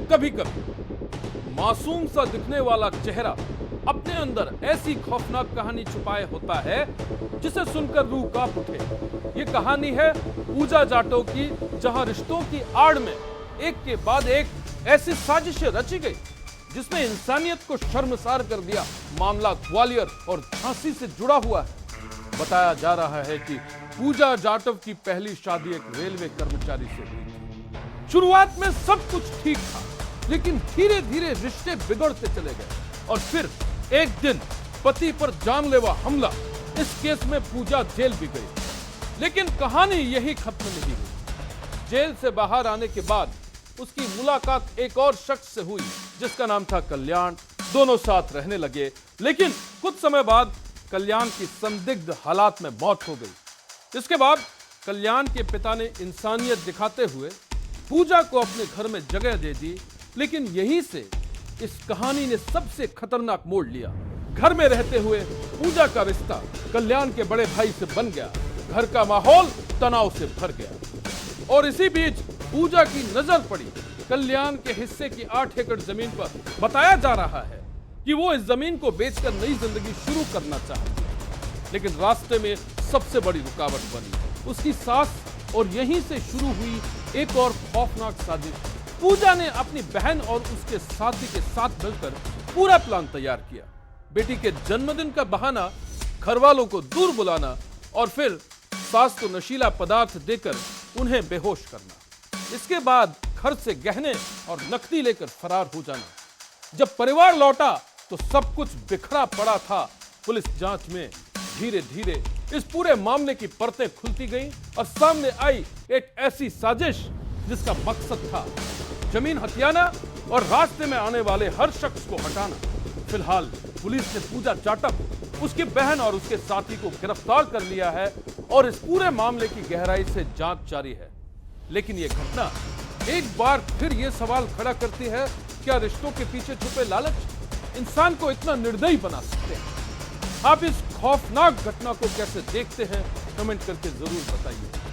कभी कभी मासूम सा दिखने वाला चेहरा अपने अंदर ऐसी खौफनाक कहानी छुपाए होता है जिसे सुनकर रूह कांप उठे। ये कहानी है पूजा जाटव की, जहां रिश्तों की आड़ में एक के बाद एक ऐसी साजिशें रची गई जिसने इंसानियत को शर्मसार कर दिया। मामला ग्वालियर और झांसी से जुड़ा हुआ है। बताया जा रहा है कि पूजा जाटव की पहली शादी एक रेलवे कर्मचारी से हुई थी। शुरुआत में सब कुछ ठीक था, लेकिन धीरे धीरे रिश्ते बिगड़ते चले गए और फिर एक दिन पति पर जानलेवा हमला। इस केस में पूजा जेल भी गई, लेकिन कहानी यही खत्म नहीं हुई। जेल से बाहर आने के बाद उसकी मुलाकात एक और शख्स से हुई जिसका नाम था कल्याण। दोनों साथ रहने लगे, लेकिन कुछ समय बाद कल्याण की संदिग्ध हालात में मौत हो गई। इसके बाद कल्याण के पिता ने इंसानियत दिखाते हुए पूजा को अपने घर में जगह दे दी, लेकिन यहीं से इस कहानी ने सबसे खतरनाक मोड़ लिया। घर में रहते हुए पूजा का रिश्ता कल्याण के बड़े भाई से बन गया। घर का माहौल तनाव से भर गया और इसी बीच पूजा की नजर पड़ी कल्याण के हिस्से की 8 एकड़ जमीन पर। बताया जा रहा है कि वो इस जमीन को बेचकर नई जिंदगी शुरू करना चाहती है, लेकिन रास्ते में सबसे बड़ी रुकावट बनी उसकी सास। और यहीं से शुरू हुई एक और खौफनाक साजिश। पूजा ने अपनी बहन और उसके साथी के साथ मिलकर पूरा प्लान तैयार किया। बेटी के जन्मदिन का बहाना, घर वालों को दूर बुलाना और फिर सास को नशीला पदार्थ देकर उन्हें बेहोश करना। इसके बाद घर से गहने और नकदी लेकर फरार हो जाना। जब परिवार लौटा तो सब कुछ बिखरा पड़ा था। पुलिस जांच में धीरे धीरे इस पूरे मामले की परतें खुलती गईं और सामने आई एक ऐसी साजिश जिसका मकसद था जमीन हथियाना और रास्ते में आने वाले हर शख्स को हटाना। फिलहाल पुलिस ने पूजा जाटव, उसकी बहन और उसके साथी को गिरफ्तार कर लिया है और इस पूरे मामले की गहराई से जांच जारी है। लेकिन यह घटना एक बार फिर यह सवाल खड़ा करती है, क्या रिश्तों के पीछे छुपे लालच इंसान को इतना निर्दयी बना सकते हैं? आप इस खौफनाक घटना को कैसे देखते हैं, कमेंट करके जरूर बताइए।